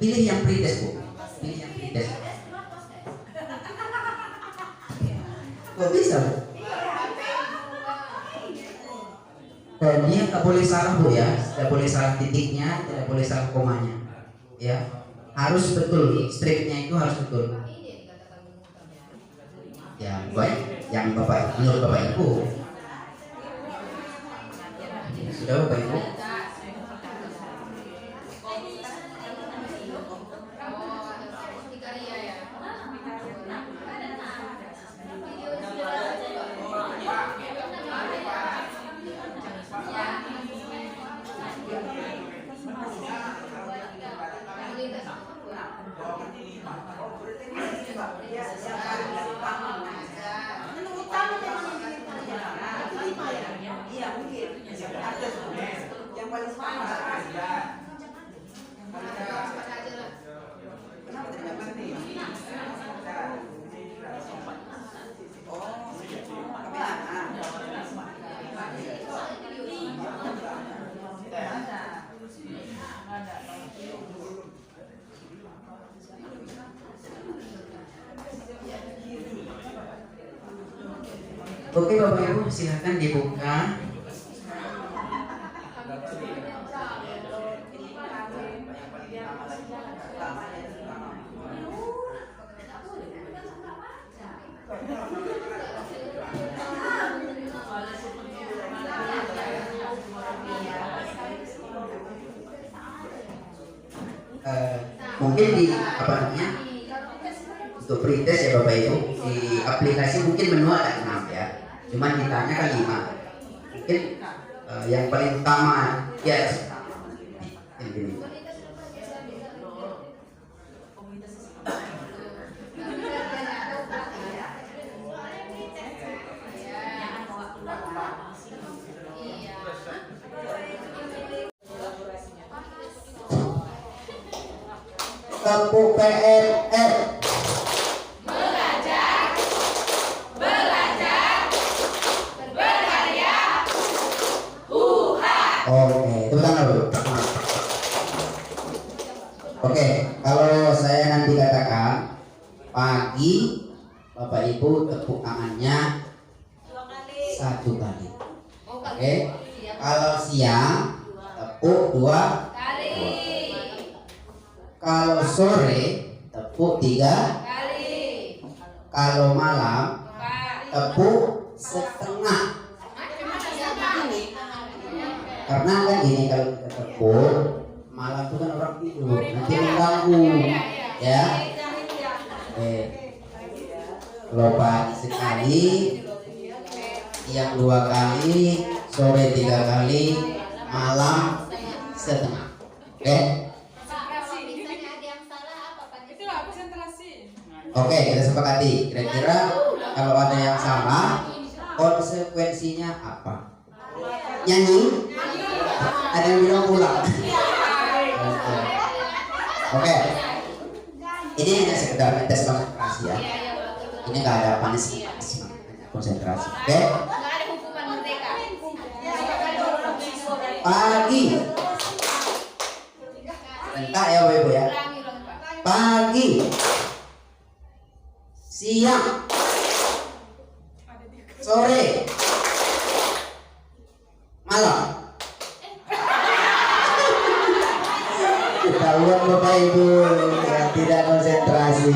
Pilih yang pretest, Bu. Pilih yang pretest. Kok bisa, Bu? Dia nggak boleh salah, Bu, ya. Tidak boleh salah titiknya, tidak boleh salah komanya, ya. Harus betul, stripnya itu harus betul. Ya, baik. Yang Bapak, menurut Bapak Ibu, sudah Bapak Ibu. Oke Bapak Ibu, silakan dibuka. Mungkin di apa namanya, untuk pretest ya Bapak Ibu, di aplikasi mungkin menu ada 6 ya, cuman ditanya kan 5. Mungkin yang paling utama ya ini. Tepuk PNR. Belajar, berkarya, Oke, tepuk tangan dulu. Oke, kalau saya nanti katakan pagi, Bapak Ibu tepuk tangannya 1 kali. Oke, kalau siang tepuk 2 kali. Kalau sore tepuk 3 Kali. Kalau malam tepuk setengah. Karena kan ini kalau kita tepuk malam itu kan orang tidur, nanti mengganggu, ya. Oke. Kalau pagi sekali, siang 2 kali, sore 3 kali, malam setengah. Oke. Oke, kita sepakati. Kira-kira kalau ada yang salah, konsekuensinya apa? Nyanyi? Ada yang bilang pulang? Oke. Ini hanya sekedar tes konsentrasi ya. Ini nggak ada punishment, hanya konsentrasi. Oke? Pagi. Bentar ya Bapak Ibu ya. Pagi. Siang, sore, malam. Ketahuan Bapak Ibu yang tidak konsentrasi.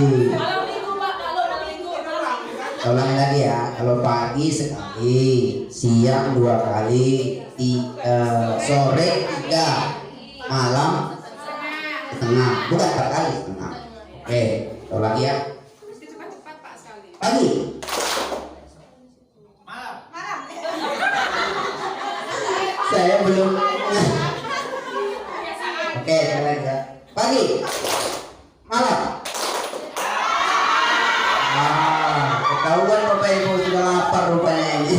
Ulangi lagi ya. Kalau pagi sekali, siang 2 kali, sore 3, malam setengah. Bukan 4 kali setengah. Oke, ulang lagi ya. Pagi, Malam. saya belum. Oke, kalian ya. Pagi, malam. Ketahuan Bapak Ibu sudah lapar rupanya ini.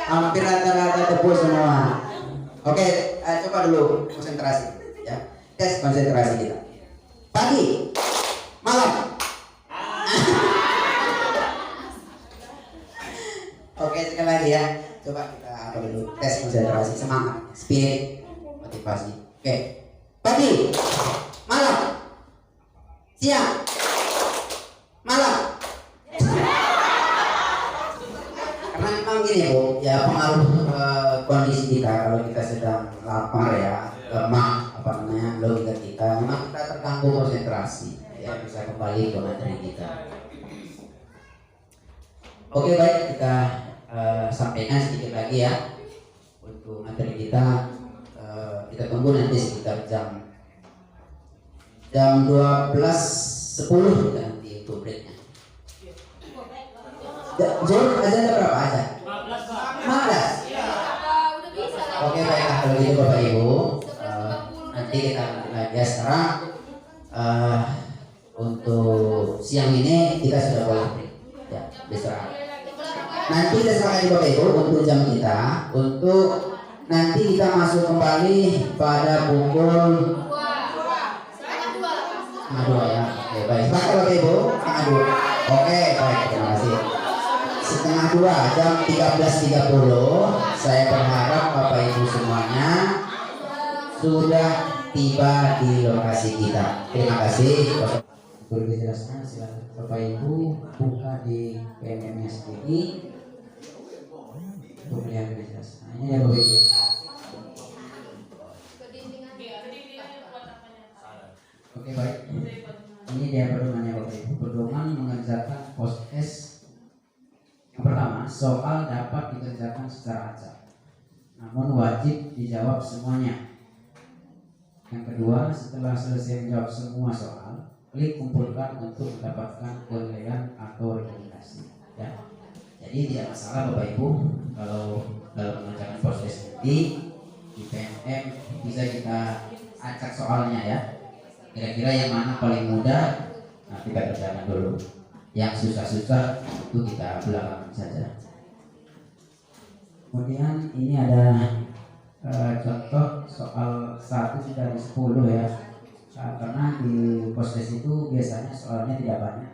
Hampir rata-rata tepuk semua. Oke, coba dulu konsentrasi ya. Tes konsentrasi kita. Pagi, malam. Oke, sekali lagi ya. Coba kita apa dulu tes konsentrasi, semangat, spirit, motivasi. Oke. Pagi, malam, siang, malam. Karena memang gini Bu, ya pengaruh kondisi kita kalau kita sedang lapar ya, lemah apa namanya logika kita, memang kita terganggu konsentrasi, ya bisa kembali ke materi kita. Oke baik, kita sampaikan sedikit lagi ya untuk materi kita. Kita tunggu nanti sekitar jam 12.10 kita nanti untuk breaknya. Zuhur azan berapa azan? 15. Udah bisa lah. Oke baiklah kalau gitu Bapak Ibu, nanti kita lanjut lagi ya. Sekarang untuk siang ini kita sudah boleh break ya, beristirahat. Nanti kita serahkan Bapak Ibu untuk jam kita, untuk nanti kita masuk kembali pada pukul setengah dua ya. Oke baik, sepakat Bapak Ibu, setengah dua. Oke baik, terima kasih. Setengah dua jam 13.30. Saya berharap Bapak Ibu semuanya sudah tiba di lokasi kita. Terima kasih. Boleh dijelaskan silakan Bapak Ibu buka di PMM-nya sendiri. Boleh dijelaskan. Ini ya Bapak Ibu. Oke baik. Ini dia pedomannya Bapak Ibu. Pedoman mengerjakan post S. Yang pertama, soal dapat dikerjakan secara acak, namun wajib dijawab semuanya. Yang kedua, setelah selesai menjawab semua soal, klik kumpulkan untuk mendapatkan penilaian atau rekomendasi. Ya. Jadi tidak masalah Bapak Ibu kalau dalam mengerjakan proses nanti di PMM bisa kita acak soalnya ya. Kira-kira yang mana paling mudah nanti kita kerjakan dulu. Yang susah-susah itu kita belakang saja. Kemudian ini ada contoh soal 1 dari 10 ya. Karena di proses itu biasanya soalnya tidak banyak,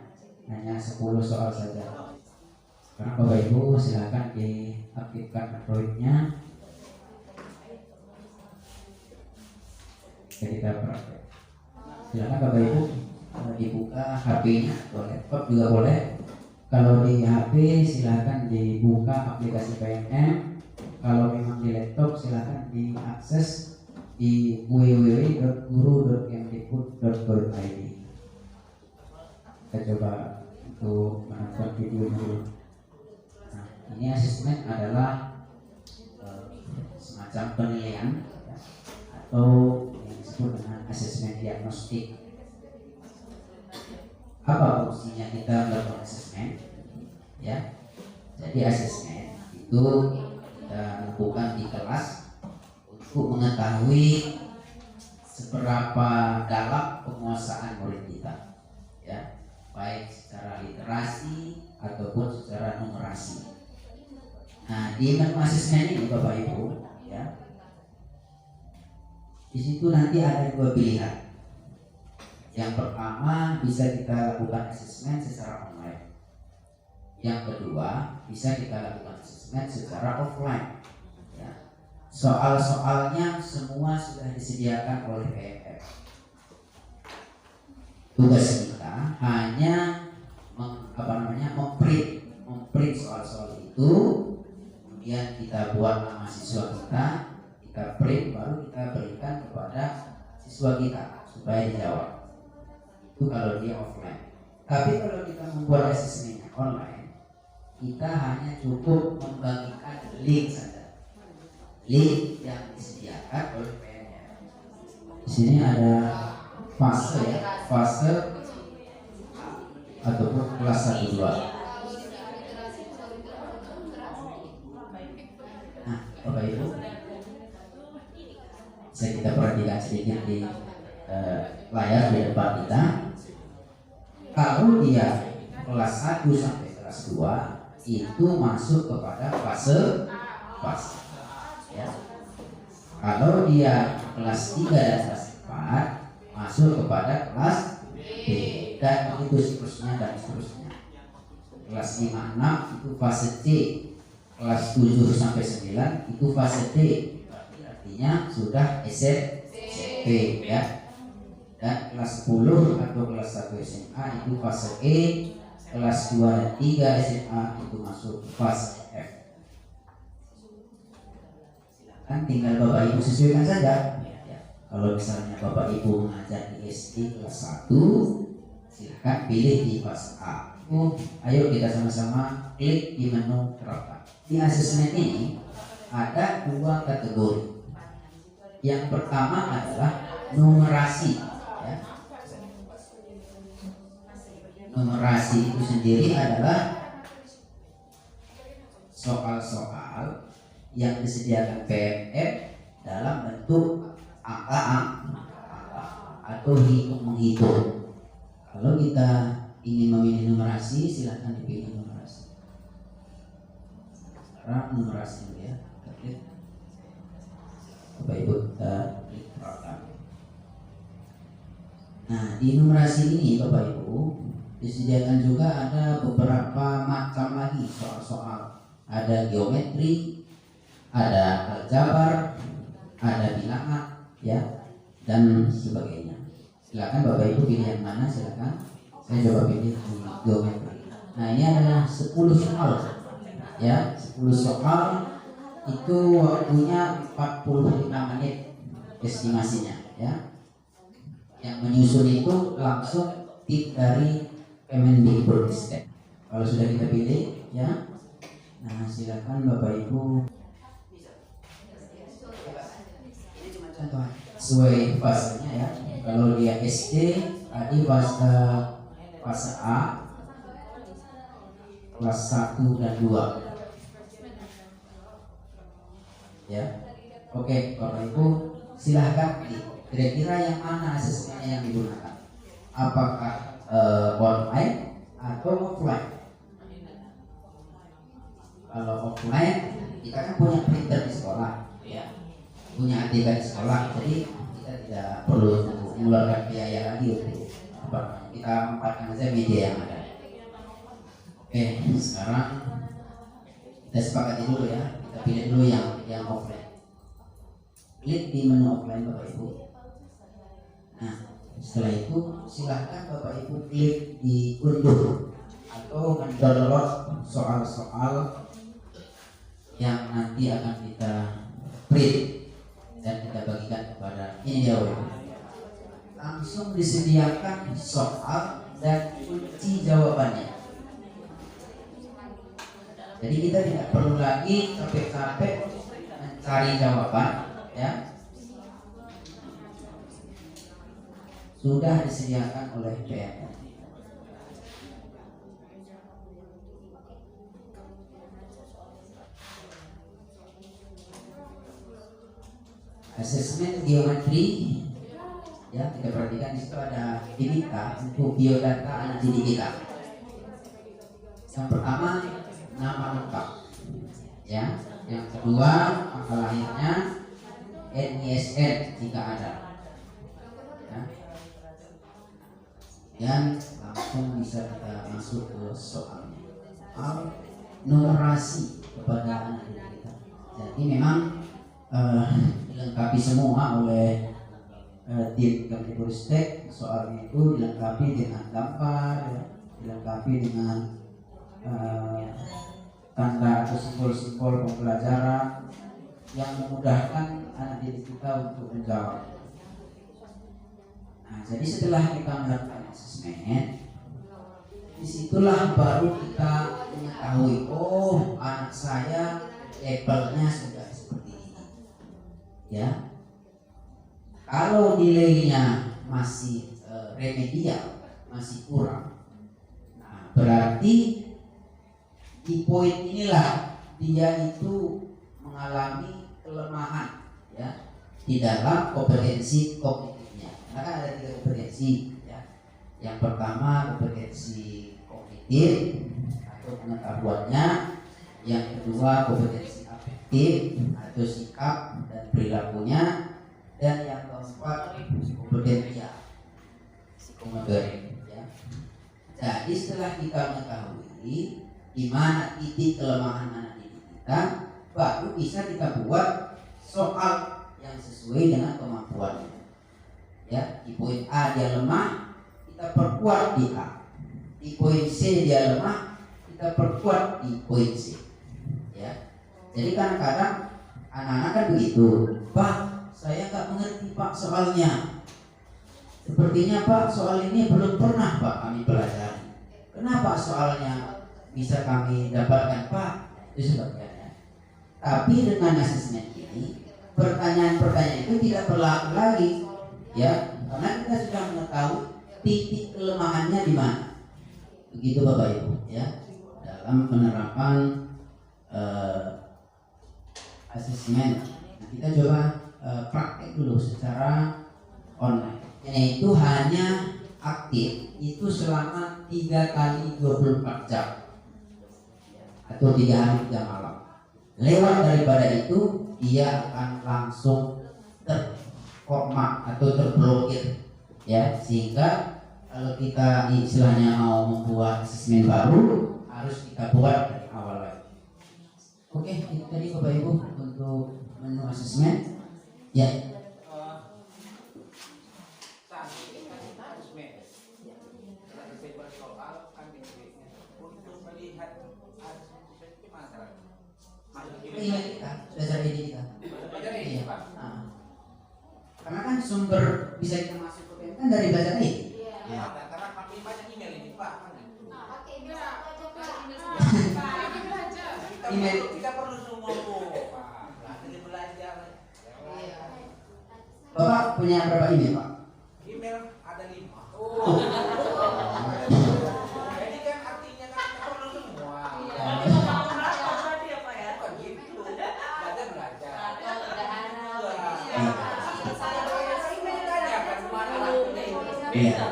hanya 10 soal saja. Karena Bapak Ibu silakan diaktifkan Android-nya. Jadi kita praktek. Silakan Bapak Ibu dibuka HP-nya atau laptop juga boleh. Kalau di HP silakan dibuka aplikasi PMM. Kalau memang di laptop silakan diakses di www.guru.kemdikbud.go.id. Kita coba untuk menonton video dulu. Nah, ini asesmen adalah semacam penilaian ya, atau yang disebut dengan asesmen diagnostik. Apa fungsinya kita melakukan asesmen? Ya, jadi asesmen itu kita lakukan di kelas untuk mengetahui seberapa dalam penguasaan murid kita, ya, baik secara literasi ataupun secara numerasi. Nah, di menu asesmen ini Bapak Ibu, ya, di situ nanti ada 2 pilihan. Yang pertama bisa kita lakukan asesmen secara online. Yang kedua bisa kita lakukan asesmen secara offline. Ya. Soal-soalnya semua sudah disediakan oleh PMM. Tugas kita hanya memprint soal-soal itu, kemudian kita buat nama siswa kita print, baru kita berikan kepada siswa kita supaya dijawab. Itu kalau dia offline. Tapi kalau kita membuat asesmennya online, kita hanya cukup membagikan link saja, link yang disediakan oleh PMM. Di sini ada fase ya, fase ataupun kelas 1-2. Nah, Bapak Ibu, bisa kita perhatikan sedikit di layar di depan kita. Kalau dia kelas 1 sampai kelas 2 itu masuk kepada fase ya. Kalau dia kelas 3 dan kelas 4 masuk kepada kelas B, dan begitu seterusnya dan seterusnya. Kelas 5-6 itu fase C, kelas 7 sampai 9 itu fase D. Artinya sudah SMP. B ya. Dan kelas 10 atau kelas 1 SMA itu fase E, kelas 2 dan 3 SMA itu masuk fase F. Silakan tinggal Bapak Ibu sesuaikan saja. Kalau misalnya Bapak Ibu mengajar di SD kelas 1, silakan pilih di fase A. Ayo kita sama-sama klik di menu terapkan. Di asesmen ini ada 2 kategori. Yang pertama adalah numerasi. Ya. Numerasi itu sendiri adalah soal-soal yang disediakan PMF dalam bentuk angka atau menghitung. Kalau kita ingin memilih numerasi, silahkan dipilih numerasi. Sekarang numerasi dulu ya. Bapak Ibu kita klik program. Nah, di numerasi ini Bapak Ibu disediakan juga ada beberapa macam lagi soal-soal. Ada geometri, ada aljabar, ada bilangan, ya, dan sebagainya. Silakan Bapak Ibu pilih yang mana, silakan. Saya coba pilih geometri. Nah, ini adalah 10 soal. Ya, 10 soal itu waktunya 45 menit estimasinya, ya. Yang menyusun itu langsung tim dari Kemendikbudristek. Kalau sudah kita pilih, ya. Nah, silakan Bapak Ibu. Ini cuma contoh sesuai fasenya ya. Kalau dia SD tadi fase A kelas 1 dan 2. Ya. Oke, Bapak Ibu silahkan kira-kira yang mana asesmennya yang digunakan? Apakah online atau offline? Kalau offline kita kan punya printer di sekolah, ya, punya ATK di sekolah, jadi kita tidak perlu mengeluarkan biaya lagi untuk kita manfaatkan saja media yang ada. Oke, sekarang kita sepakati dulu ya, kita pilih dulu yang offline. Klik di menu offline Bapak Ibu. Nah, setelah itu silahkan Bapak Ibu klik di unduh atau mendownload soal-soal yang nanti akan kita print dan kita bagikan kepada ini ya, langsung disediakan soal dan kunci jawabannya. Jadi kita tidak perlu lagi capek-capek mencari jawaban, ya. Sudah disediakan oleh PMF. Asesmen geometri, ya, kita perhatikan di situ ada diminta untuk biodata anak didik kita. Yang pertama nama lengkap, ya. Yang kedua angka lahirnya, NISN jika ada, ya. Dan langsung bisa kita masuk ke soalnya. Numerasi kepada anak didik kita. Jadi memang dilengkapi semua oleh tim Kemendikbudristek. Soalnya itu dilengkapi dengan gambar, ya, dilengkapi dengan tanda atau simbol-simbol pembelajaran yang memudahkan anak didik kita untuk menjawab. Nah, jadi setelah kita melakukan asesmen, disitulah baru kita mengetahui, oh, anak saya levelnya sudah seperti ini, ya. Kalau nilainya masih remedial, masih kurang, nah, berarti di poin inilah dia itu mengalami kelemahan, ya, di dalam kompetensi kognitifnya. Karena kan ada 3 kompetensi, ya. Yang pertama kompetensi kognitif atau pengetahuannya, yang kedua kompetensi afektif atau sikap dan perilakunya, dan yang keempat kompetensi psikomotorik, ya. Jadi setelah kita mengetahui di mana titik kelemahan anak didik kita, baru bisa kita buat soal yang sesuai dengan kemampuannya. Ya, di poin A dia lemah, kita perkuat di A. Di poin C dia lemah, kita perkuat di poin C. Ya. Jadi kadang-kadang anak-anak kan begitu, Pak, saya nggak mengerti Pak soalnya. Sepertinya Pak soal ini belum pernah Pak kami pelajari. Kenapa soalnya bisa kami dapatkan Pak? Itu sebabnya. Tapi dengan asesmen ini, pertanyaan-pertanyaan itu tidak berlaku lagi, ya, karena kita sudah mengetahui titik kelemahannya di mana. Begitu Bapak Ibu, ya, dalam penerapan asesmen. Nah, kita coba praktek dulu secara online. Yaitu hanya aktif itu selama 3 kali 24 jam atau 3 hari 3 malam. Lewat daripada itu dia akan langsung terformat atau terblokir, ya, sehingga kalau kita istilahnya mau membuat asesmen baru harus kita buat dari awal lagi. Oke, itu tadi Bapak Ibu untuk menu asesmen. Ya. Iya kita sudah cari ide kita. Iya. Nah, karena kan sumber bisa kita masuk ke PM kan dari belajar ini. Iya. Karena pakai banyak email ini Pak. Pakai email aja Pak. Email. Kita perlu semua Pak. Belajar. Bapak punya berapa email Pak? Email ada 5. Jadi kan artinya kan kita perlu semua. Iya.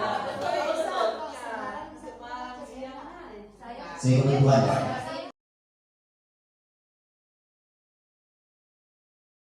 Saya kebutuhan Pak.